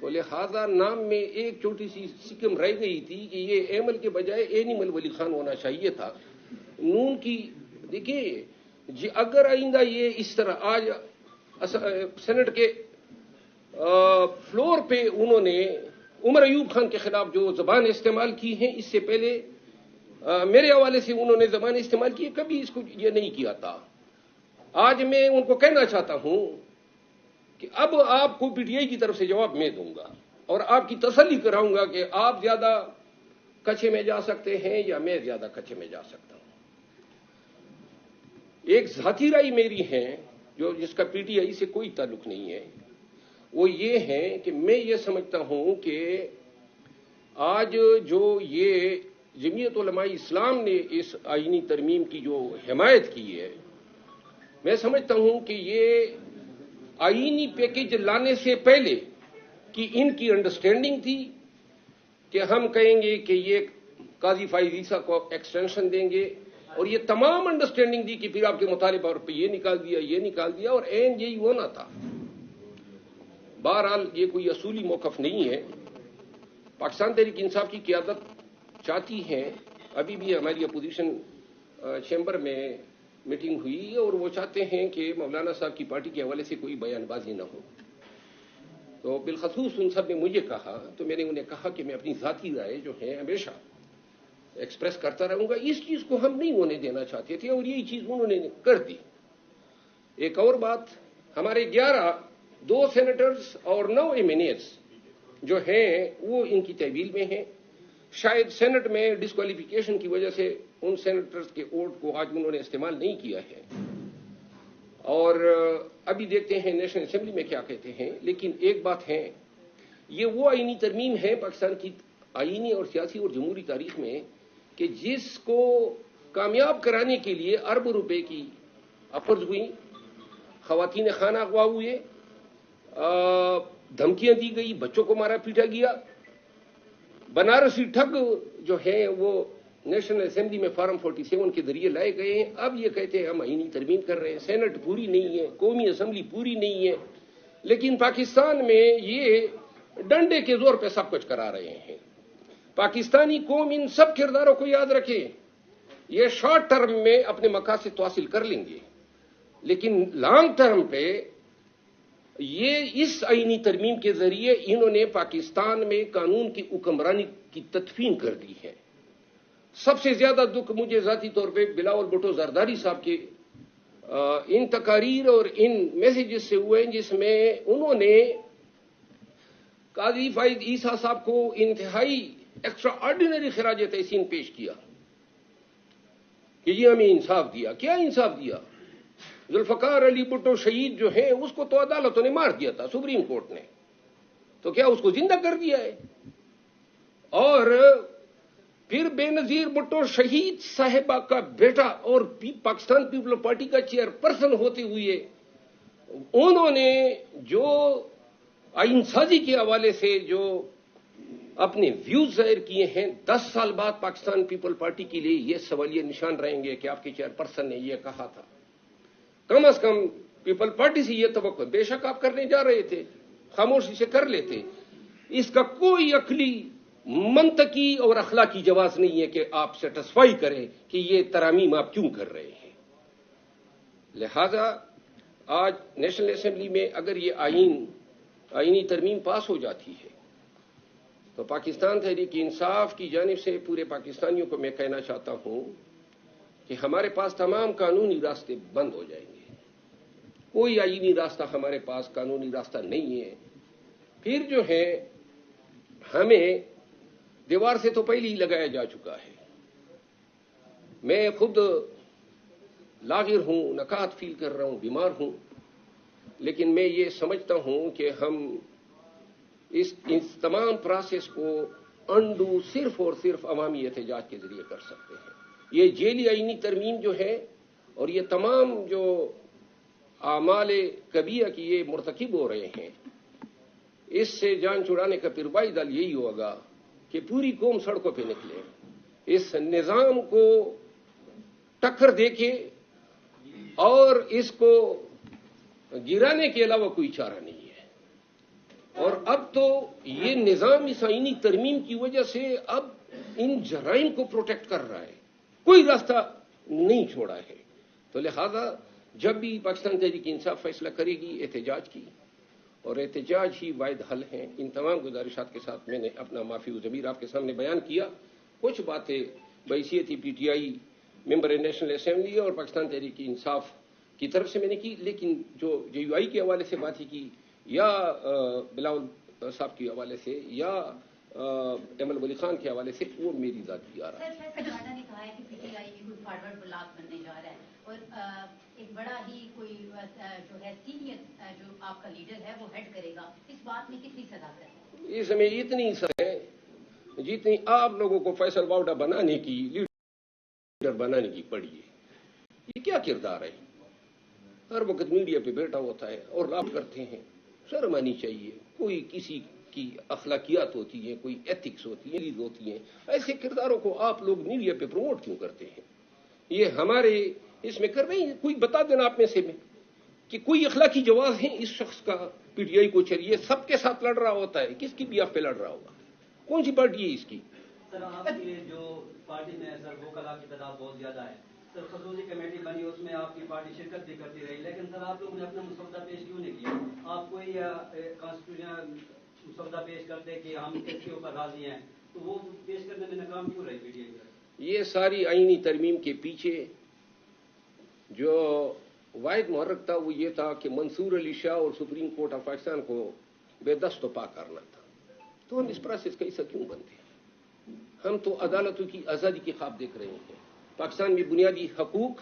تو لہذا نام میں ایک چھوٹی سی سکم رہ گئی تھی کہ یہ ایمل کے بجائے اینیمل ولی خان ہونا چاہیے تھا. نون کی دیکھیے اگر آئندہ یہ اس طرح آج سینٹ کے فلور پہ انہوں نے عمر ایوب خان کے خلاف جو زبان استعمال کی ہیں، اس سے پہلے میرے حوالے سے انہوں نے زبان استعمال کی، کبھی اس کو یہ نہیں کیا تھا. آج میں ان کو کہنا چاہتا ہوں کہ اب آپ کو پی ٹی آئی کی طرف سے جواب میں دوں گا اور آپ کی تسلی کراؤں گا کہ آپ زیادہ کچھے میں جا سکتے ہیں یا میں زیادہ کچھے میں جا سکتا ہوں. ایک ذاتی رائے میری ہے جس کا پی ٹی آئی سے کوئی تعلق نہیں ہے، وہ یہ ہے کہ میں یہ سمجھتا ہوں کہ آج جو یہ جمعیت علماء اسلام نے اس آئینی ترمیم کی جو حمایت کی ہے، میں سمجھتا ہوں کہ یہ آئینی پیکج لانے سے پہلے کی ان کی انڈرسٹینڈنگ تھی کہ ہم کہیں گے کہ یہ قاضی فائز عیسیٰ کو ایکسٹینشن دیں گے، اور یہ تمام انڈرسٹینڈنگ دی کہ پھر آپ کے مطالبہ پر یہ نکال دیا اور این یہی ہونا تھا. بہرحال یہ کوئی اصولی موقف نہیں ہے. پاکستان تحریک انصاف کی قیادت چاہتی ہے، ابھی بھی ہماری اپوزیشن چیمبر میں میٹنگ ہوئی اور وہ چاہتے ہیں کہ مولانا صاحب کی پارٹی کے حوالے سے کوئی بیان بازی نہ ہو. تو بالخصوص ان سب نے مجھے کہا تو میں نے انہیں کہا کہ میں اپنی ذاتی رائے جو ہے ہمیشہ ایکسپریس کرتا رہوں گا. اس چیز کو ہم نہیں ہونے دینا چاہتے تھے اور یہی چیز انہوں نے کر دی. ایک اور بات، ہمارے 2 سینیٹرز اور 9 ایمینیٹس جو ہیں وہ ان کی تحویل میں ہیں. شاید سینٹ میں ڈسکوالیفیکیشن کی وجہ سے ان سینیٹرز کے ووٹ کو آج انہوں نے استعمال نہیں کیا ہے، اور ابھی دیکھتے ہیں نیشنل اسمبلی میں کیا کہتے ہیں. لیکن ایک بات ہے، یہ وہ آئینی ترمیم ہے پاکستان کی آئینی اور سیاسی اور جمہوری تاریخ میں کہ جس کو کامیاب کرانے کے لیے ارب روپے کی افرز ہوئی، خواتین خانہ اغوا ہوئے، دھمکیاں دی گئی، بچوں کو مارا پیٹا گیا. بنارسی ٹھگ جو ہیں وہ نیشنل اسمبلی میں فارم 47 کے ذریعے لائے گئے ہیں. اب یہ کہتے ہیں ہم آئینی ترمیم کر رہے ہیں. سینٹ پوری نہیں ہے، قومی اسمبلی پوری نہیں ہے، لیکن پاکستان میں یہ ڈنڈے کے زور پہ سب کچھ کرا رہے ہیں. پاکستانی قوم ان سب کرداروں کو یاد رکھے. یہ شارٹ ٹرم میں اپنے مقاصد تو حاصل کر لیں گے، لیکن لانگ ٹرم پہ یہ اس آئینی ترمیم کے ذریعے انہوں نے پاکستان میں قانون کی حکمرانی کی تدفین کر دی ہے. سب سے زیادہ دکھ مجھے ذاتی طور پہ بلاول بھٹو زرداری صاحب کے ان تقاریر اور ان میسیجز سے ہوئے جس میں انہوں نے قاضی فائز عیسیٰ صاحب کو انتہائی ایکسٹرا آرڈینری خراج تحسین پیش کیا کہ یہ ہمیں انصاف دیا. کیا انصاف دیا؟ ذوالفقار علی بھٹو شہید جو ہیں اس کو تو عدالتوں نے مار دیا تھا، سپریم کورٹ نے، تو کیا اس کو زندہ کر دیا ہے؟ اور پھر بے نظیر بھٹو شہید صاحبہ کا بیٹا اور پاکستان پیپلز پارٹی کا چیئر پرسن ہوتے ہوئے انہوں نے جو آئین سازی کے حوالے سے جو اپنے ویوز ظاہر کیے ہیں، 10 سال بعد پاکستان پیپل پارٹی کے لیے یہ سوالیہ نشان رہیں گے کہ آپ کے چیئر پرسن نے یہ کہا تھا. کم از کم پیپل پارٹی سے یہ توقع، بے شک آپ کرنے جا رہے تھے، خاموشی سے کر لیتے. اس کا کوئی عقلی، منطقی اور اخلاقی جواز نہیں ہے کہ آپ سیٹسفائی کریں کہ یہ ترامیم آپ کیوں کر رہے ہیں. لہذا آج نیشنل اسمبلی میں اگر یہ آئینی ترمیم پاس ہو جاتی ہے تو پاکستان تحریک انصاف کی جانب سے پورے پاکستانیوں کو میں کہنا چاہتا ہوں کہ ہمارے پاس تمام قانونی راستے بند ہو جائیں گے. کوئی آئینی راستہ ہمارے پاس قانونی راستہ نہیں ہے. پھر جو ہے ہمیں دیوار سے تو پہلے ہی لگایا جا چکا ہے. میں خود لاغر ہوں، نکات فیل کر رہا ہوں، بیمار ہوں، لیکن میں یہ سمجھتا ہوں کہ ہم اس تمام پروسیس کو انڈو صرف اور صرف عوامی احتجاج کے ذریعے کر سکتے ہیں. یہ جیلی آئینی ترمیم جو ہے اور یہ تمام جو اعمال کبیرہ کی یہ مرتکب ہو رہے ہیں، اس سے جان چھڑانے کا پھر دل یہی ہوگا کہ پوری قوم سڑکوں پہ نکلے، اس نظام کو ٹکر دے کے اور اس کو گرانے کے علاوہ کوئی چارہ نہیں ہے. اور اب تو یہ نظام اس آئینی ترمیم کی وجہ سے اب ان جرائم کو پروٹیکٹ کر رہا ہے، کوئی راستہ نہیں چھوڑا ہے. تو لہذا جب بھی پاکستان تحریک انصاف فیصلہ کرے گی احتجاج کی، اور احتجاج ہی واحد حل ہیں. ان تمام گزارشات کے ساتھ میں نے اپنا معافی و ضمیر آپ کے سامنے بیان کیا. کچھ باتیں بحیثیت P T I member national assembly اور پاکستان تحریک انصاف کی طرف سے میں نے کی، لیکن جو جے یو آئی کے حوالے سے باتیں کی یا بلاول صاحب کے حوالے سے یا ایمل ولی خان کے حوالے سے، وہ میری ذاتی آرا ہے. نے کہا ہے کہ پی ٹی آئی کوئی فارورڈ بلاک بننے جا رہا ہے اور ایک بڑا ہی کوئی جو ہے سینئر جو آپ کا لیڈر ہے وہ ہیڈ کرے گا، اس بات میں کتنی صداقت ہے؟ اس میں اتنی ہے جتنی آپ لوگوں کو فیصل واؤڈا بنانے کی، لیڈر بنانے کی پڑی ہے. یہ کیا کردار ہے؟ ہر وقت میڈیا پہ بیٹھا ہوتا ہے اور آپ کرتے ہیں. شرم آنی چاہیے. کوئی کسی کی اخلاقیات ہوتی ہیں، کوئی ایتھکس ہوتی ہیں. ایسے کرداروں کو آپ لوگ میڈیا پہ پروموٹ کیوں کرتے ہیں؟ یہ ہمارے اس میں کر رہے ہیں. کوئی بتا دینا آپ میں سے کہ کوئی اخلاقی جواز ہے اس شخص کا پی ٹی آئی کو چلیے سب کے ساتھ لڑ رہا ہوتا ہے، کس کی بیاف پہ لڑ رہا ہوگا؟ کون سی پارٹی ہے اس کی؟ سر آپ کی جو پارٹی میں سر وکلاء کی تعداد بہت زیادہ ہے. سر خصوصی کمیٹی بنی، اس میں آپ کی پارٹی شرکت بھی کرتی رہی، لیکن سر آپ لوگوں نے اپنا مسودہ پیش کیوں نہیں کیا؟ آپ کوئی کانسٹیٹیوشن مسودہ پیش کرتے کہ ہم اس کے اوپر راضی ہیں، تو وہ پیش کرنے میں ناکام کیوں رہی پی ٹی آئی؟ یہ ساری آئینی ترمیم کے پیچھے جو واحد محرک تھا وہ یہ تھا کہ منصور علی شاہ اور سپریم کورٹ آف پاکستان کو بے دست و پا کرنا تھا. تو ہم اس پروسیس کا حصہ کیوں بنتے ہیں؟ ہم تو عدالتوں کی آزادی کے خواب دیکھ رہے ہیں. پاکستان میں بنیادی حقوق،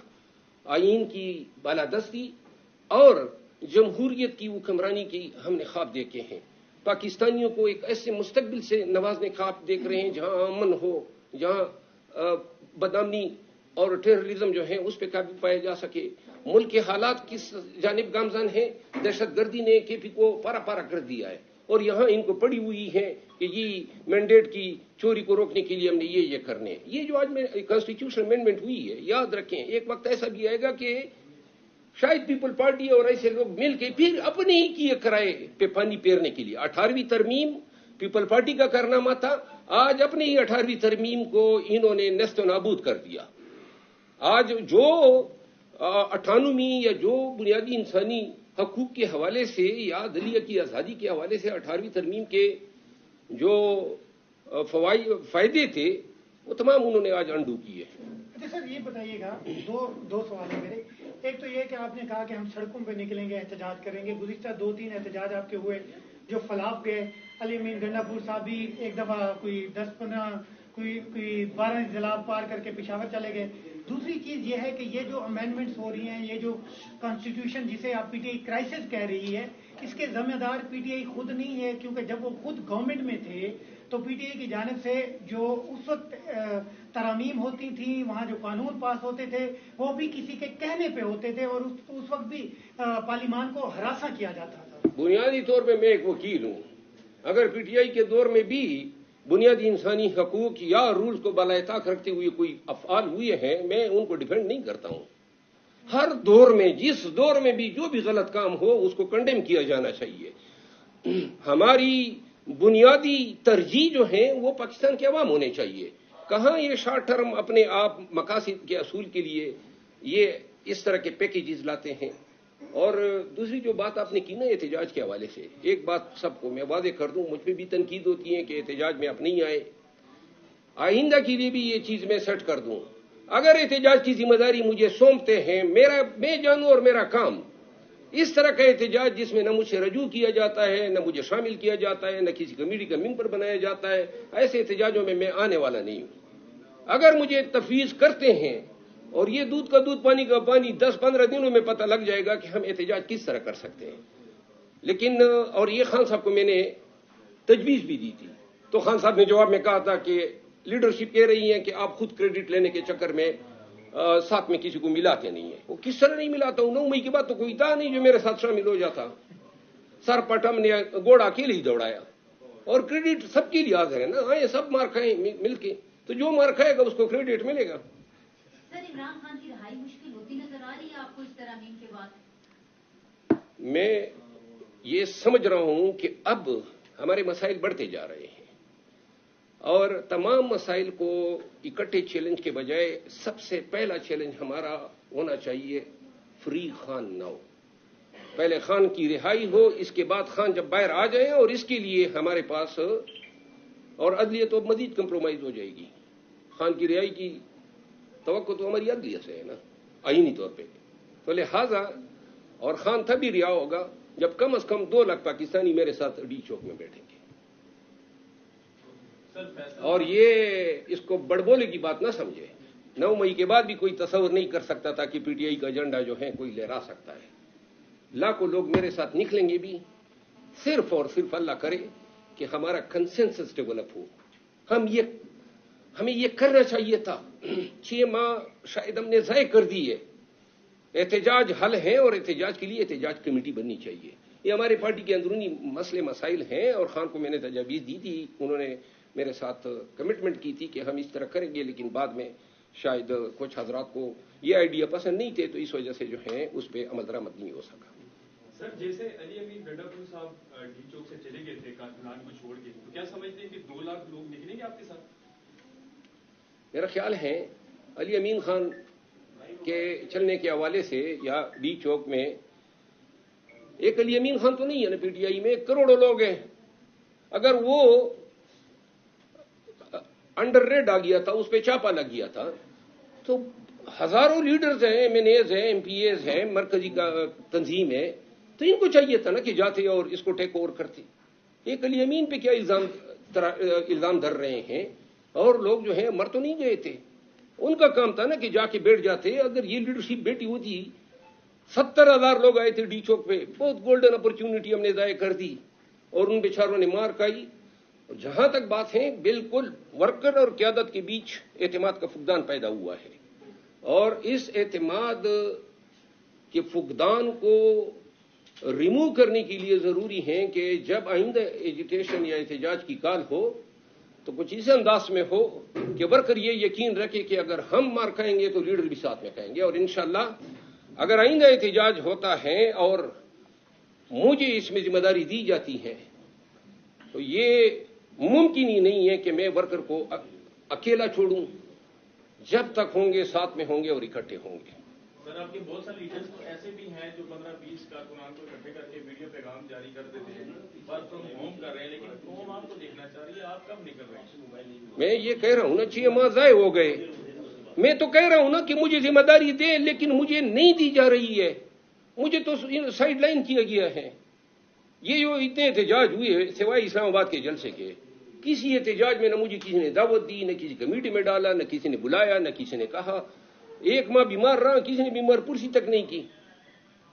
آئین کی بالادستی اور جمہوریت کی حکمرانی کی ہم نے خواب دیکھے ہیں. پاکستانیوں کو ایک ایسے مستقبل سے نوازنے خواب دیکھ رہے ہیں جہاں امن ہو، جہاں بدامنی اور ٹیررزم جو ہے اس پہ قابو پایا جا سکے. ملک کے حالات کس جانب گامزن ہیں؟ دہشت گردی نے کے پی کو پارا پارا کر دیا ہے، اور یہاں ان کو پڑی ہوئی ہے کہ یہ مینڈیٹ کی چوری کو روکنے کے لیے ہم نے یہ کرنے. یہ جو آج میں کانسٹیٹیوشن امینڈمنٹ ہوئی ہے، یاد رکھیں ایک وقت ایسا بھی آئے گا کہ شاید پیپل پارٹی اور ایسے لوگ مل کے پھر اپنے ہی کیے کرائے پہ پانی پھیرنے کے لیے. 18ویں ترمیم پیپل پارٹی کا کارنامہ تھا، آج اپنی ہی 18ویں ترمیم کو انہوں نے نیست و نابود کر دیا. آج جو 98ویں یا جو بنیادی انسانی حقوق کے حوالے سے یا عدلیہ کی آزادی کے حوالے سے 18ویں ترمیم کے جو فائدے تھے وہ تمام انہوں نے آج انڈو کیے. اچھا سر، یہ بتائیے گا، دو سوال ہیں میرے. ایک تو یہ کہ آپ نے کہا کہ ہم سڑکوں پہ نکلیں گے، احتجاج کریں گے. گزشتہ 2-3 احتجاج آپ کے ہوئے جو فلاپ گئے. علی امین گنڈا پور صاحب بھی ایک دفعہ کوئی 10-15 کوئی 12 ضلع پار کر کے پشاور چلے گئے. دوسری چیز یہ ہے کہ یہ جو امینڈمنٹس ہو رہی ہیں، یہ جو کانسٹیٹیوشن جسے آپ پی ٹی آئی کرائسس کہہ رہی ہے، اس کے ذمہ دار پی ٹی آئی خود نہیں ہے، کیونکہ جب وہ خود گورنمنٹ میں تھے تو پی ٹی آئی کی جانب سے جو اس وقت ترامیم ہوتی تھیں، وہاں جو قانون پاس ہوتے تھے وہ بھی کسی کے کہنے پہ ہوتے تھے، اور اس وقت بھی پارلیمان کو ہراساں کیا جاتا تھا. بنیادی طور پہ میں ایک وکیل ہوں. اگر پی ٹی آئی کے دور میں بھی بنیادی انسانی حقوق یا رولز کو بالائے طاق رکھتے ہوئے کوئی افعال ہوئے ہیں، میں ان کو ڈیفینڈ نہیں کرتا ہوں. ہر دور میں جس دور میں بھی جو بھی غلط کام ہو اس کو کنڈیم کیا جانا چاہیے. ہماری بنیادی ترجیح جو ہیں وہ پاکستان کے عوام ہونے چاہیے. کہاں یہ شارٹ ٹرم اپنے آپ مقاصد کے اصول کے لیے یہ اس طرح کے پیکیجز لاتے ہیں. اور دوسری جو بات آپ نے کی نا احتجاج کے حوالے سے، ایک بات سب کو میں واضح کر دوں، مجھ پہ بھی تنقید ہوتی ہے کہ احتجاج میں آپ نہیں آئے. آئندہ کے لیے بھی یہ چیز میں سیٹ کر دوں. اگر احتجاج کی ذمہ داری مجھے سونپتے ہیں، میں جانوں اور میرا کام اس طرح کا احتجاج جس میں نہ مجھ سے رجوع کیا جاتا ہے، نہ مجھے شامل کیا جاتا ہے، نہ کسی کمیٹی کا ممبر بنایا جاتا ہے، ایسے احتجاجوں میں آنے والا نہیں ہوں. اگر مجھے تفویض کرتے ہیں اور یہ دودھ کا دودھ پانی کا پانی 10-15 دنوں میں پتہ لگ جائے گا کہ ہم احتجاج کس طرح کر سکتے ہیں. لیکن اور یہ خان صاحب کو میں نے تجویز بھی دی تھی، تو خان صاحب نے جواب میں کہا تھا کہ لیڈرشپ کہہ رہی ہے کہ آپ خود کریڈٹ لینے کے چکر میں ساتھ میں کسی کو ملاتے نہیں ہیں. وہ کس طرح نہیں ملاتا ہوں؟ 9 مئی کے بعد تو کوئی تھا نہیں جو میرے ساتھ شامل ہو جاتا. سر پٹم نے گھوڑا اکیلے ہی دوڑایا، اور کریڈٹ سب کے لیے حاضر ہے نا. ہاں، یہ سب مار کھائیں مل کے، تو جو مار کھائے گا اس کو کریڈٹ ملے گا. سر، عمران خان کی رہائی مشکل ہوتی نظر آ رہی ہے آپ کو اس ترامیم کے بعد؟ میں یہ سمجھ رہا ہوں کہ اب हमारे मसाइल बढ़ते जा रहे हैं और तमाम मसाइल को इकट्ठे चैलेंज के बजाय सबसे पहला चैलेंज हमारा होना चाहिए फ्री खान नाउ। पहले खान की रिहाई हो, इसके बाद खान जब बाहर आ जाए, और इसके लिए हमारे पास और अदलियत तो मजीद कंप्रोमाइज हो जाएगी। खान की रिहाई की तवक्को तो हमारी अदलियत से है ना, आईनी तौर पे। तो लिहाजा और खान तभी रिहा होगा जब कम से कम 2 लाख पाकिस्तानी मेरे साथ डी चौक में बैठेंगे। और ये इसको बड़बोले की बात ना समझे। 9 मई के बाद भी कोई तस्वर नहीं कर सकता था कि पीटीआई का एजेंडा जो है कोई लहरा सकता है। लाखों लोग मेरे साथ निकलेंगे भी, सिर्फ और सिर्फ अल्लाह करे कि हमारा कंसेंसस डेवलप हो। हमें ये करना चाहिए था। 6 माह शायद हमने ज़ाय कर दी है। एहतजाज हल है और एहतजाज के लिए एहतजाज कमेटी बननी चाहिए। ये हमारे पार्टी के अंदरूनी मसले मसाइल हैं और खान को मैंने तजावीज़ दी थी, उन्होंने मेरे साथ कमिटमेंट की थी कि हम इस तरह करेंगे, लेकिन बाद में शायद कुछ हजरात को ये आइडिया पसंद नहीं थे, तो इस वजह से जो है उस पर अमल दरामद नहीं हो सका। सर, जैसे अली अमीन गंडापुर साहब डी चौक से चले गए थे कारकुनान को छोड़ के, तो क्या समझते हैं कि 2 लाख लोग निकलेंगे आपके साथ? मेरा ख्याल है अली अमीन खान के चलने के हवाले से या डी चौक में एक अली अमीन खान तो नहीं है ना, पीटीआई में करोड़ों लोग हैं। अगर वो अंडर रेड आ गया था, उस पर चापा लग गया था, तो हजारों लीडर्स हैं, एमएनएज हैं, एमपीएज हैं, मरकजी का तंजीम है, तो इनको चाहिए था ना कि जाते और इसको टेक ओवर करते। एक अली अमीन पे क्या इल्जाम धर रहे हैं? और लोग जो है मर तो नहीं गए थे, उनका काम था ना कि जाके बैठ जाते। अगर ये लीडरशिप बैठी होती, 70,000 लोग आए थे डी चौक पे, बहुत गोल्डन अपॉर्चुनिटी हमने ज़ाया कर दी और उन बेचारों ने मार खाई। जहां तक बात है, बिल्कुल वर्कर और क्यादत के बीच एतमाद का फुकदान पैदा हुआ है और इस एतमाद के फुकदान को रिमूव करने के लिए जरूरी है कि जब आइंदा एजुटेशन या एहतजाज की काल हो तो कुछ इस अंदाज में हो कि वर्कर ये यकीन रखे कि अगर हम मार खाएंगे तो लीडर भी साथ में खाएंगे। और इंशाअल्लाह अगर आइंदा एहतजाज होता है और मुझे इसमें जिम्मेदारी दी जाती है तो ये मुमकिन ही नहीं है कि मैं वर्कर को अकेला छोड़ूं। जब तक होंगे साथ में होंगे और इकट्ठे होंगे। सर, आपके बहुत सारे लीडर्स तो ऐसे भी हैं जो 15-20 कारकुनान को इकट्ठे करके वीडियो पैगाम जारी कर देते हैं, वर्क फ्रॉम होम कर रहे हैं, लेकिन कौम आपको देखना चाह रही है, आप कब निकल रहे हैं? मैं ये कह रहा हूं ना, 6 माह ज़ाय हो गए। मैं तो कह रहा हूं ना कि मुझे जिम्मेदारी दे, लेकिन मुझे नहीं दी जा रही है। मुझे तो साइड लाइन किया गया है। ये जो इतने एहतजाज हुए सिवाय इस्लामाबाद के जलसे के, किसी एहतजाज में न मुझे किसी ने दावत दी, न किसी कमेटी में डाला, न किसी ने बुलाया, न किसी ने कहा। 1 माह बीमार रहा, किसी ने बीमार पुरसी तक नहीं की।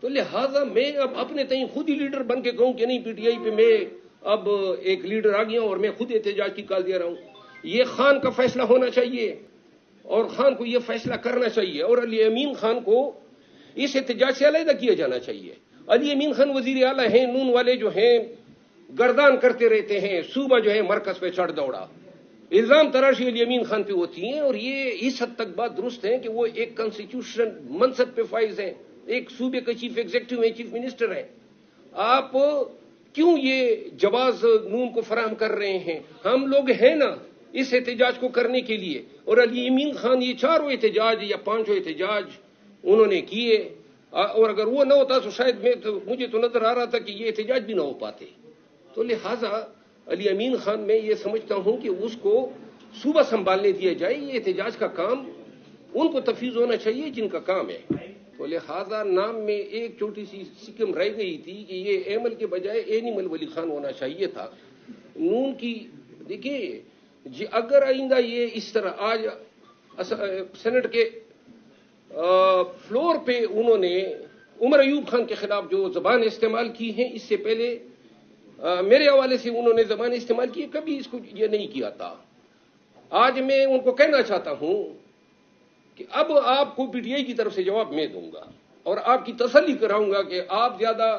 तो लिहाजा मैं अब अपने तई खुद ही लीडर बन के कहूं कि नहीं, पीटीआई पे मैं अब एक लीडर आ गया हूं और मैं खुद एहतजाज की कॉल दे रहा हूं। ये खान का फैसला होना चाहिए और खान को यह फैसला करना चाहिए और अली अमीन खान को इस एहतजाज से अलहदा किया जाना चाहिए। अली अमीन खान वजीर आला हैं, नून वाले जो हैं गर्दान करते रहते हैं, सूबा जो है मरकज पे चढ़ दौड़ा, इल्जाम तराशी अली अमीन खान पे होती हैं। और ये इस हद तक बात दुरुस्त है कि वो एक कॉन्स्टिट्यूशन मनसब पे फाइज हैं, एक सूबे का चीफ एग्जीक्यूटिव है, चीफ मिनिस्टर है। आप क्यों ये जवाज नून को फराहम कर रहे हैं? हम लोग हैं ना इस एहतजाज को करने के लिए। और अली अमीन खान ये 4 एहतजाज या 5 एहतजाज उन्होंने किए, और अगर वो न होता तो शायद मुझे तो नजर आ रहा था कि ये एहतजाज भी ना हो पाते। तो लिहाजा अली अमीन खान मैं ये समझता हूं कि उसको सूबा संभालने दिया जाए। ये एहतजाज का काम उनको तफवीज होना चाहिए जिनका काम है। तो लिहाजा नाम में एक छोटी सी सिकम रह गई थी कि ये एमल के बजाय एनिमल वली खान होना चाहिए था। नून की देखिए जी, अगर आइंदा ये इस तरह आज सेनेट के फ्लोर पे उन्होंने उमर अयूब खान के खिलाफ जो जबान इस्तेमाल की है, इससे पहले मेरे हवाले से उन्होंने जबान इस्तेमाल की, कभी इसको ये नहीं किया था। आज मैं उनको कहना चाहता हूं कि अब आपको पीटीआई की तरफ से जवाब मैं दूंगा और आपकी तसल्ली कराऊंगा कि आप ज्यादा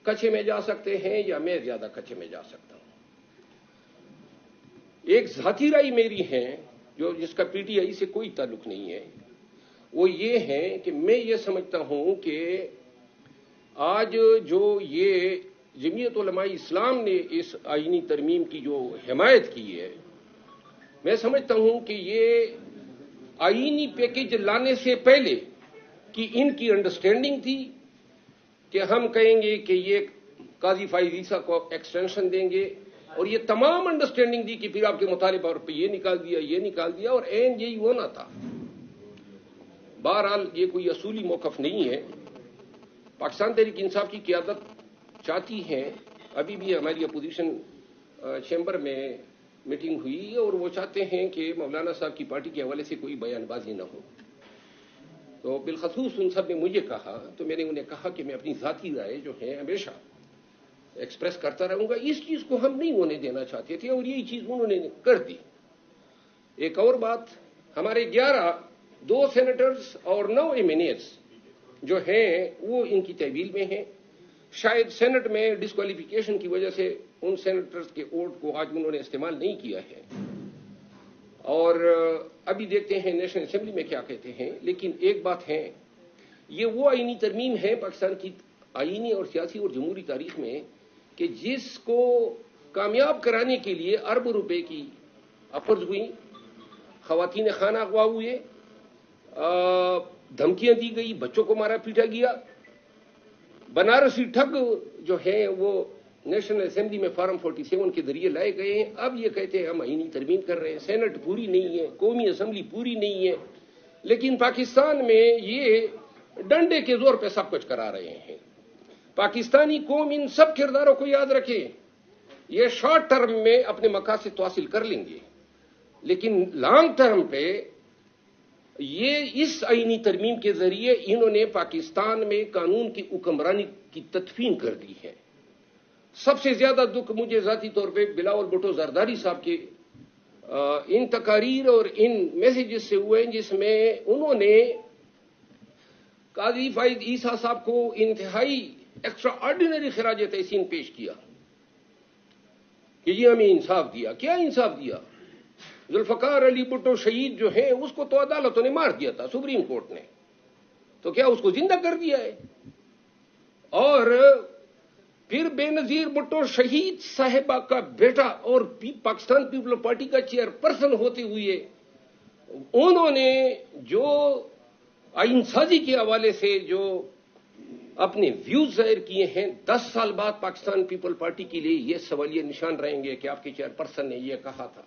कच्चे में जा सकते हैं या मैं ज्यादा कच्चे में जा सकता हूं। एक जाती राय मेरी है जो जिसका पीटीआई से कोई ताल्लुक नहीं है, वो ये है कि मैं ये समझता हूं कि आज जो ये जमीयत उलमा इस्लाम ने इस आईनी तरमीम की जो हिमायत की है, मैं समझता हूं कि ये आईनी पैकेज लाने से पहले कि इनकी अंडरस्टैंडिंग थी कि हम कहेंगे कि ये काजी फाइज ईसा को एक्सटेंशन देंगे, और ये तमाम अंडरस्टैंडिंग दी कि फिर आपके मुतालिबा पर ये निकाल दिया, और एन यही होना था। बहरहाल ये कोई असूली मौकफ नहीं है। पाकिस्तान तहरीक इंसाफ की क़यादत चाहती है, अभी भी हमारी अपोजिशन चैम्बर में मीटिंग हुई और वो चाहते हैं कि मौलाना साहब की पार्टी के हवाले से कोई बयानबाजी न हो। तो बिलखसूस उन सब ने मुझे कहा, तो मैंने उन्हें कहा कि मैं अपनी ज़ाती राय जो है हमेशा एक्सप्रेस करता रहूंगा। इस चीज को हम नहीं होने देना चाहते थे और यही चीज उन्होंने कर दी। एक और बात, हमारे 2 सेनेटर्स और 9 एमएनएस जो हैं वो इनकी तहवील में हैं। शायद सेनेट में डिस्क्वालिफिकेशन की वजह से उन सेनेटर्स के वोट को आज उन्होंने इस्तेमाल नहीं किया है, और अभी देखते हैं नेशनल असेंबली में क्या कहते हैं। लेकिन एक बात है, ये वो आईनी तरमीम है पाकिस्तान की आईनी और सियासी और जमहूरी तारीख में कि जिसको कामयाब कराने के लिए अरबों रुपए की अफर्ज हुई, खवातीन खाना अगवा हुए, धमकियां दी गई, बच्चों को मारा पीटा गया। बनारसी ठग जो है वो नेशनल असेंबली में फॉर्म 47 के जरिए लाए गए हैं। अब ये कहते हैं हम आईनी तरमीम कर रहे हैं, सेनेट पूरी नहीं है, कौमी असेंबली पूरी नहीं है, लेकिन पाकिस्तान में ये डंडे के जोर पे सब कुछ करा रहे हैं। पाकिस्तानी कौम इन सब किरदारों को याद रखे, ये शॉर्ट टर्म में अपने मकासद तो हासिल कर लेंगे, लेकिन लॉन्ग टर्म पे ये इस आईनी तरमीम के जरिए इन्होंने पाकिस्तान में कानून की हुक्मरानी की तदफीन कर दी है। सबसे ज्यादा दुख मुझे जाती तौर पे बिलावल भुट्टो जरदारी साहब के इन तकारीर और इन मैसेजेस से हुए, जिसमें उन्होंने काजी फाइज ईसा साहब को इंतहाई एक्स्ट्रा ऑर्डिनरी खिराज तहसीन पेश किया कि जी हमें इंसाफ दिया। क्या इंसाफ दिया? जुल्फकार अली भुट्टो शहीद जो है उसको तो अदालतों ने मार दिया था, सुप्रीम कोर्ट ने, तो क्या उसको जिंदा कर दिया है? और फिर बेनजीर भुट्टो शहीद साहिबा का बेटा और पाकिस्तान पीपल पार्टी का चेयरपर्सन होते हुए उन्होंने जो आइनसाजी के हवाले से जो अपने व्यूज जाहिर किए हैं, 10 साल बाद पाकिस्तान पीपल पार्टी के लिए यह सवालिया निशान रहेंगे कि आपके चेयरपर्सन ने यह कहा था।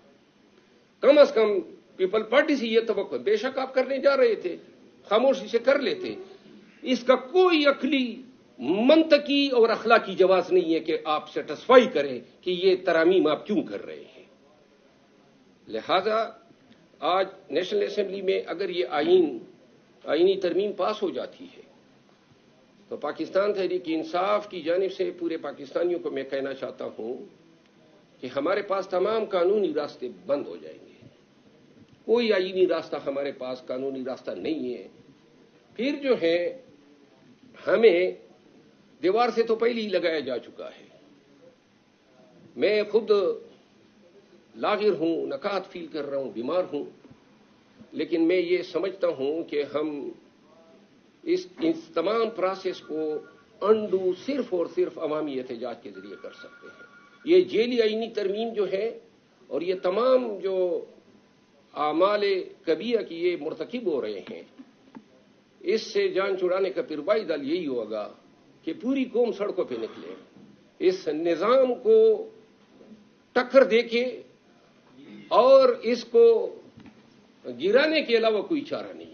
कम अज कम पीपल पार्टी से यह तवक्को, बेशक आप करने जा रहे थे, खामोशी से कर लेते, इसका कोई अकली मंतकी और अखलाकी जवाब नहीं है कि आप सेटिस्फाई करें कि ये तरामीम आप क्यों कर रहे हैं। लिहाजा आज नेशनल असेंबली में अगर ये आईनी तरमीम पास हो जाती है तो पाकिस्तान तहरीक इंसाफ की जानिब से पूरे पाकिस्तानियों को मैं कहना चाहता हूं कि हमारे पास तमाम कानूनी रास्ते बंद हो जाएंगे। कोई आईनी रास्ता हमारे पास कानूनी रास्ता नहीं है। फिर जो है हमें दीवार से तो पहले ही लगाया जा चुका है। मैं खुद लागिर हूं, नकात फील कर रहा हूं, बीमार हूं, लेकिन मैं ये समझता हूं कि हम इस तमाम प्रोसेस को अंडू सिर्फ और सिर्फ अवामी एहतजाज के जरिए कर सकते हैं। ये जेली आईनी तरमीम जो है और ये तमाम जो आमाले कबीरा की ये मुर्तकिब हो रहे हैं, इससे जान छुड़ाने का पिरवाई दल यही होगा कि पूरी कौम सड़कों पे निकले, इस निजाम को टक्कर देके और इसको गिराने के अलावा कोई चारा नहीं है।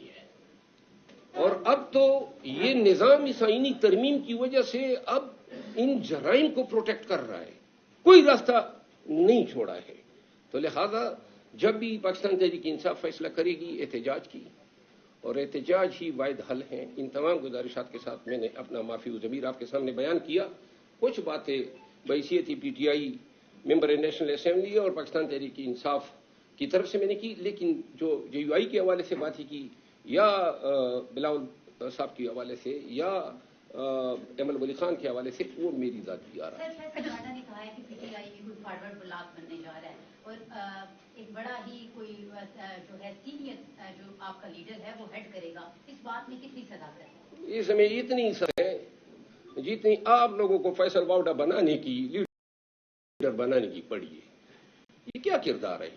और अब तो ये निजाम इस आईनी तरमीम की वजह से अब इन जराइम को प्रोटेक्ट कर रहा है, कोई रास्ता नहीं छोड़ा है। तो लिहाजा जब भी पाकिस्तान तहरीक इंसाफ फैसला करेगी एहतजाज की, और एहतजाज ही वाहिद हल है। इन तमाम गुजारिशात के साथ मैंने अपना माफी ज़मीर आपके सामने बयान किया। कुछ बातें बैसियत पीटीआई मेंबर नेशनल असेंबली और पाकिस्तान तहरीक इंसाफ की तरफ से मैंने की, लेकिन जो जेयूआई के हवाले से बात की या बिलावल साहब के हवाले से या एमल वली खान के हवाले से, वो मेरी जाती आ रहा है। सर ने कहा है कि पीटीआई कोई फॉरवर्ड ब्लॉक बनने जा रहा है और एक बड़ा ही कोई जो है सीनियर जो आपका लीडर है वो हेड करेगा, इस बात में कितनी सदाकत है? इसमें इतनी है जितनी आप लोगों को फैसल वाउडा बनाने की, लीडर बनाने की पड़ी है, ये क्या किरदार है?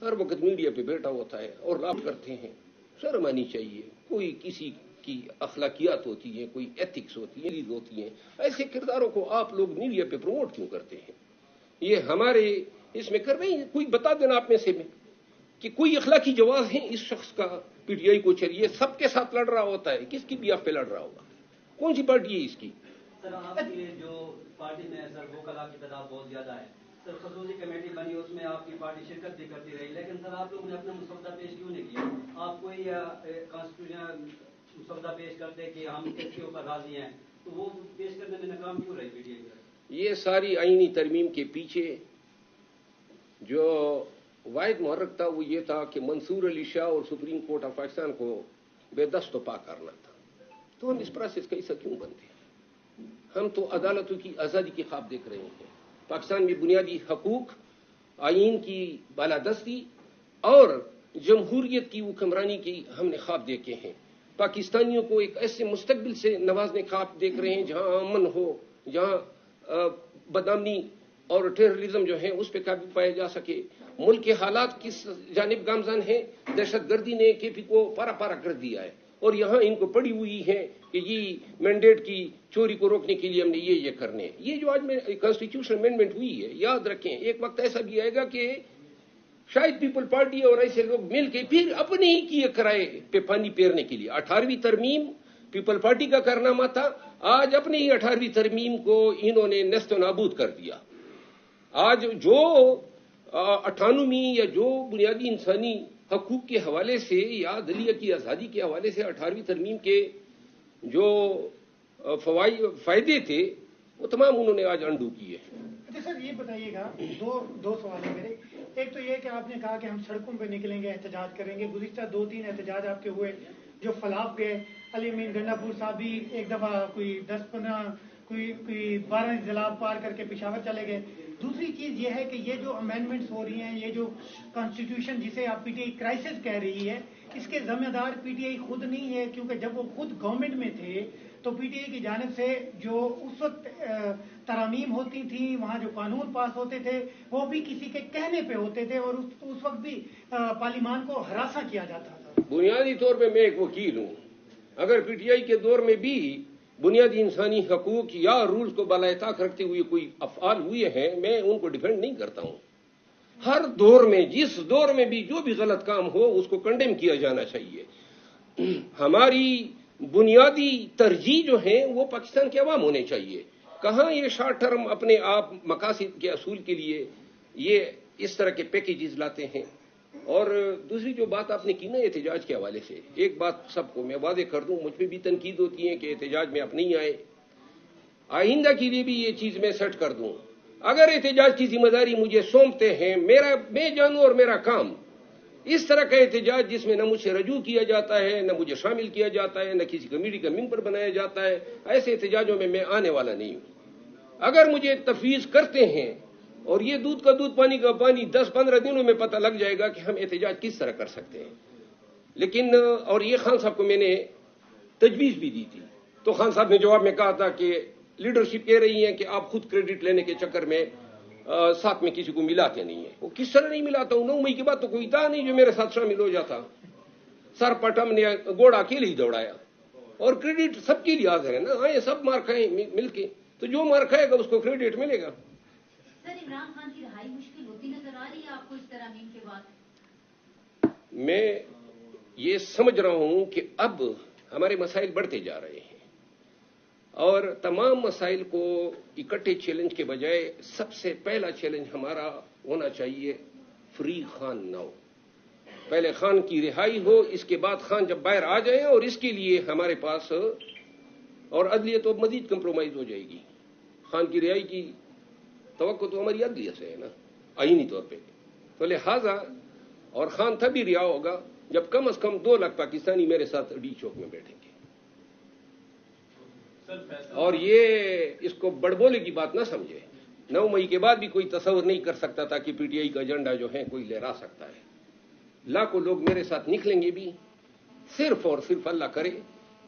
हर वक्त मीडिया पे बैठा होता है और लाभ करते हैं। शर्म आनी चाहिए। कोई किसी की अखलाकियात होती है, कोई एथिक्स होती है, रीज होती है, ऐसे किरदारों को आप लोग मीडिया पे प्रमोट क्यों करते हैं? ये हमारे इसमें कर रही है। कोई बता देना आप में से में कि कोई अखलाकी जवाब है इस शख्स का पीटीआई को चलिए सबके साथ लड़ रहा होता है, किसकी भी आप पे लड़ रहा होगा? कौन सी पार्टी है इसकी? सर आपकी जो पार्टी में सर वो कला की तादाद बहुत ज्यादा है सर, खसूसी कमेटी बनी उसमें आपकी पार्टी शिरकत भी करती रही, लेकिन सर आप लोगों ने अपना मुसवदा पेश क्यों नहीं किया? आप कोई कॉन्स्टिट्यूशन मुसवदा पेश करते कि हम इसके ऊपर राजी हैं, तो वो पेश करने में नाकाम क्यों रही पीटीआई? ये सारी आईनी तरमीम के पीछे जो वाहिद मुहर्रक था वो ये था कि मंसूर अली शाह और सुप्रीम कोर्ट ऑफ पाकिस्तान को बेदस्त पा करना था। तो हम इस प्रोसेस का हिस्सा क्यों बनते हैं? हम तो अदालतों की आज़ादी के ख्वाब देख रहे हैं। पाकिस्तान में बुनियादी हकूक, आईन की बालादस्ती और जमहूरियत की हुक्मरानी की हमने ख्वाब देखे हैं। पाकिस्तानियों को एक ऐसे मुस्तकबिल से नवाजने ख्वाब देख रहे हैं जहां अमन हो, जहां बदअमनी और टेररिज्म जो है उस पर काबू पाया जा सके। मुल्क के हालात किस जानिब गामजान है? दहशतगर्दी ने केपी को पारा पारा कर दिया है और यहां इनको पड़ी हुई है कि ये मैंडेट की चोरी को रोकने के लिए हमने ये करने हैं। ये जो आज में कॉन्स्टिट्यूशन अमेंडमेंट हुई है, याद रखें एक वक्त ऐसा भी आएगा कि शायद पीपल पार्टी और ऐसे लोग मिल के फिर अपने ही किए किराए पे पानी फेरने के लिए 18वीं तरमीम पीपल पार्टी का कारनामा था। आज अपने ही 18वीं तरमीम को इन्होंने नेस्त नाबूद कर दिया। आज जो 98वीं या जो बुनियादी इंसानी हकूक के हवाले से या अदलिया की आज़ादी के हवाले से 18वीं तरमीम के जो फायदे थे वो तमाम उन्होंने आज अंडू किए। अच्छा सर ये बताइएगा, दो सवाल है मेरे। एक तो ये कि आपने कहा कि हम सड़कों पे निकलेंगे, एहतजाज करेंगे। गुज़िश्ता 2-3 एहतजाज आपके हुए जो फलाफ गए। अली अमीन गंडापुर साहब भी एक दफा कोई 10-15 कोई 12 जिला पार करके पेशावर चले गए। दूसरी चीज ये है कि ये जो अमेंडमेंट्स हो रही हैं, ये जो कॉन्स्टिट्यूशन जिसे आप पीटीआई क्राइसिस कह रही है, इसके जिम्मेदार पीटीआई खुद नहीं है, क्योंकि जब वो खुद गवर्नमेंट में थे तो पीटीआई की जानिब से जो उस वक्त तरामीम होती थी, वहां जो कानून पास होते थे वो भी किसी के कहने पे होते थे और उस वक्त भी पार्लियामान को हरासा किया जाता था। बुनियादी तौर पे मैं एक वकील हूं। अगर पीटीआई के दौर में भी बुनियादी इंसानी हकूक या रूल्स को बालायताक रखते हुए कोई अफआल हुए हैं, मैं उनको डिफेंड नहीं करता हूं। हर दौर में जिस दौर में भी जो भी गलत काम हो उसको कंडेम किया जाना चाहिए। हमारी बुनियादी तरजीह जो है वो पाकिस्तान के अवाम होने चाहिए। कहां ये शॉर्ट टर्म अपने आप मकासद के असूल के लिए ये इस तरह के पैकेजेस लाते हैं। और दूसरी जो बात आपने की ना एहतजाज के हवाले से, एक बात सबको मैं वादे कर दूं, मुझ पे भी तनकीद होती है कि एहतजाज में आप नहीं आए। आइंदा के लिए भी ये चीज मैं सेट कर दूं, अगर एहतजाज की जिम्मेदारी मुझे सौंपते हैं, मैं जानूं और मेरा काम इस तरह का एहतजाज जिसमें न मुझसे रजू किया जाता है, न मुझे शामिल किया जाता है, न किसी कमेटी का मेंबर बनाया जाता है, ऐसे एहतजाजों में मैं आने वाला नहीं हूं। अगर मुझे तफवीज करते हैं और ये दूध का दूध पानी का पानी 10-15 दिनों में पता लग जाएगा कि हम एहतजाज किस तरह कर सकते हैं। लेकिन और ये खान साहब को मैंने तजवीज भी दी थी, तो खान साहब ने जवाब में कहा था कि लीडरशिप कह रही है कि आप खुद क्रेडिट लेने के चक्कर में साथ में किसी को मिलाते नहीं है। वो किस तरह नहीं मिलाता हूं? 9 मई के बाद तो कोई था नहीं जो मेरे साथ शामिल हो जाता। सर पटम ने घोड़ा अकेले ही दौड़ाया और क्रेडिट सबके लिए हाजिर है ना। हाँ, ये सब मार खाए मिलके, तो जो मार खाएगा उसको क्रेडिट मिलेगा। सर इमरान खान की रहाई मुश्किल होती नजर आ रही है आपको इस तरमीम के बाद? मैं ये समझ रहा हूं कि अब हमारे मसाइल बढ़ते जा रहे हैं और तमाम मसाइल को इकट्ठे चैलेंज के बजाय सबसे पहला चैलेंज हमारा होना चाहिए फ्री खान नाउ। पहले खान की रिहाई हो, इसके बाद खान जब बाहर आ जाए, और इसके लिए हमारे पास और अदलिया तो मजीद कंप्रोमाइज हो जाएगी। खान की रिहाई की तवक्को तो हमारी अदलिया से है ना, आईनी तौर पे। तो लिहाजा और खान तभी रिहा होगा जब कम से कम 2 लाख पाकिस्तानी मेरे साथ डी चौक में बैठेंगे। और ये इसको बड़बोले की बात ना समझे। 9 मई के बाद भी कोई तस्वर नहीं कर सकता था कि पीटीआई का एजेंडा जो है कोई लहरा सकता है। लाखों लोग मेरे साथ निकलेंगे भी, सिर्फ और सिर्फ अल्लाह करे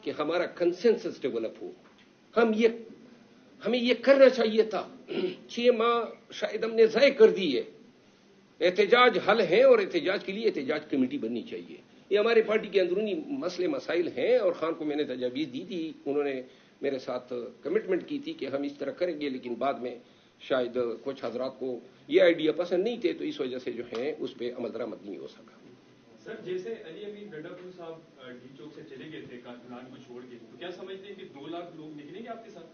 कि हमारा कंसेंसस डेवलप हो, ہمیں یہ کرنا چاہیے تھا. 6 ماہ شاید ہم نے ضائع کر دی ہے. احتجاج حل ہے اور احتجاج کے لیے احتجاج کمیٹی بننی چاہیے. یہ ہمارے پارٹی کے اندرونی مسئلے مسائل ہیں اور خان کو میں نے تجاویز دی تھی. انہوں نے میرے ساتھ کمٹمنٹ کی تھی کہ ہم اس طرح کریں گے, لیکن بعد میں شاید کچھ حضرات کو یہ آئیڈیا پسند نہیں تھے, تو اس وجہ سے جو ہے اس پہ عمل درآمد نہیں ہو سکا. سر جیسے علی امین گنڈاپور صاحب ڈی چوک سے چلے گئے تھے کارکنان کو چھوڑ کے, تو کیا سمجھتے ہیں کہ 2 لاکھ لوگ نکلیں گے آپ کے ساتھ؟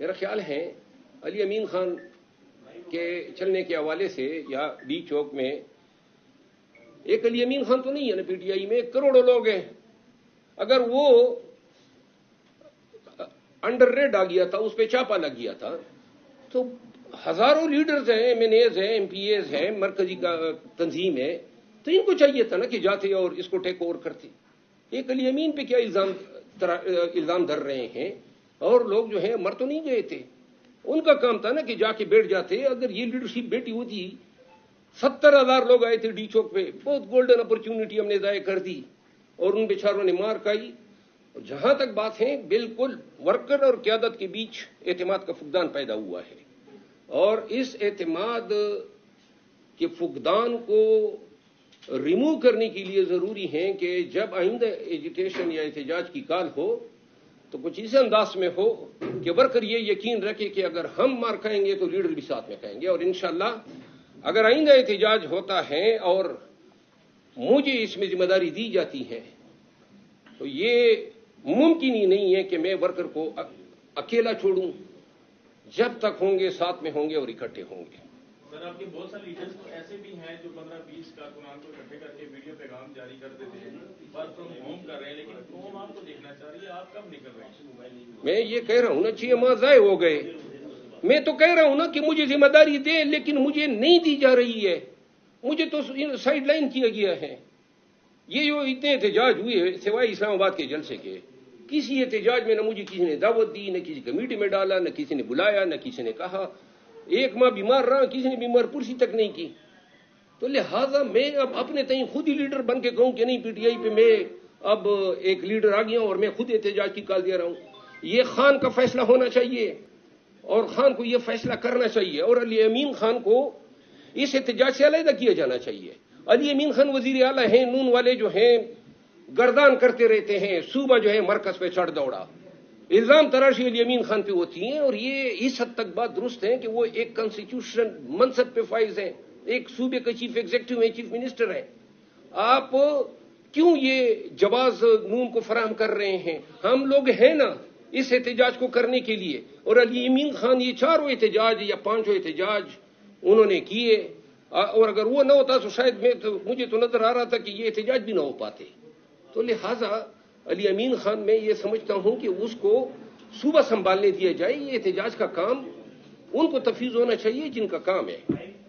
میرا خیال ہے علی امین خان کے چلنے کے حوالے سے یا ڈی چوک میں ایک علی امین خان تو نہیں ہے نا, پی ٹی آئی میں کروڑوں لوگ ہیں. اگر وہ انڈر ریڈ آ گیا تھا, اس پہ چاپا لگ گیا تھا, تو ہزاروں لیڈرز ہیں, ایم این ایز ہیں, ایم پی ایز ہیں, مرکزی کا تنظیم ہے, تو ان کو چاہیے تھا نا کہ جاتے اور اس کو ٹیک اوور کرتے. ایک علی امین پہ کیا الزام دھر رہے ہیں, اور لوگ جو ہیں مر تو نہیں گئے تھے. ان کا کام تھا نا کہ جا کے بیٹھ جاتے. اگر یہ لیڈرشپ بیٹھی ہوتی, 70,000 لوگ آئے تھے ڈی چوک پہ, بہت گولڈن اپرچونٹی ہم نے ضائع کر دی اور ان بیچاروں نے مار کھائی. جہاں تک بات ہے, بالکل ورکر اور قیادت کے بیچ اعتماد کا فقدان پیدا ہوا ہے, اور اس اعتماد کے فقدان کو ریموو کرنے کے لیے ضروری ہے کہ جب آئندہ ایجیٹیشن یا احتجاج کی کال ہو تو کچھ اس انداز میں ہو کہ ورکر یہ یقین رکھے کہ اگر ہم مار کھائیں گے تو لیڈر بھی ساتھ میں کھائیں گے. اور انشاءاللہ اگر آئندہ احتجاج ہوتا ہے اور مجھے اس میں ذمہ داری دی جاتی ہے تو یہ ممکن ہی نہیں ہے کہ میں ورکر کو اکیلا چھوڑوں. جب تک ہوں گے ساتھ میں ہوں گے اور اکٹھے ہوں گے. سر آپ کے بہت سارے لیڈرز تو ایسے بھی ہیں جو 15-20 کارکنان کو اکٹھے کر کے ویڈیو پیغام جاری کر دیتے ہیں, ورک فرام ہوم کر رہے ہیں, لیکن قوم آپ کو دیکھنا چاہ رہی ہے, آپ کب نکل رہے ہیں؟ میں یہ کہہ رہا ہوں نا 6 ماہ ضائع ہو گئے. میں تو کہہ رہا ہوں نا کہ مجھے ذمہ داری دے, لیکن مجھے نہیں دی جا رہی ہے. مجھے تو سائڈ لائن کیا گیا ہے. یہ جو اتنے احتجاج ہوئے سوائے اسلام آباد کے جلسے کے, کسی احتجاج میں نہ مجھے کسی نے دعوت دی, نہ کسی کمیٹی میں ڈالا, نہ کسی نے بلایا, نہ کسی نے کہا. 1 ماہ بیمار رہا, کسی نے بیمار پرسی تک نہیں کی. تو لہذا میں اب اپنے تئیں خود ہی لیڈر بن کے کہوں کہ نہیں پی ٹی آئی پہ میں اب ایک لیڈر آ گیا اور میں خود احتجاج کی کال دے رہا ہوں. یہ خان کا فیصلہ ہونا چاہیے اور خان کو یہ فیصلہ کرنا چاہیے, اور علی امین خان کو اس احتجاج سے علیحدہ کیا جانا چاہیے. علی امین خان وزیر اعلیٰ ہیں, نون والے جو ہیں گردان کرتے رہتے ہیں, صوبہ جو ہے مرکز پہ چڑھ دوڑا, الزام تراشی علی امین خان پہ ہوتی ہیں. اور یہ اس حد تک بات درست ہے کہ وہ ایک کانسٹیٹیوشن منصب پہ فائز ہیں, ایک صوبے کا چیف ایگزیکٹو ہیں, چیف منسٹر ہیں. آپ کیوں یہ جواز نون کو فراہم کر رہے ہیں؟ ہم لوگ ہیں نا اس احتجاج کو کرنے کے لیے. اور علی امین خان یہ 4 احتجاج یا 5 احتجاج انہوں نے کیے, اور اگر وہ نہ ہوتا تو شاید مجھے تو نظر آ رہا تھا کہ یہ احتجاج بھی نہ ہو پاتے. تو لہذا علی امین خان میں یہ سمجھتا ہوں کہ اس کو صوبہ سنبھالنے دیا جائے. یہ احتجاج کا کام ان کو تفویض ہونا چاہیے جن کا کام ہے.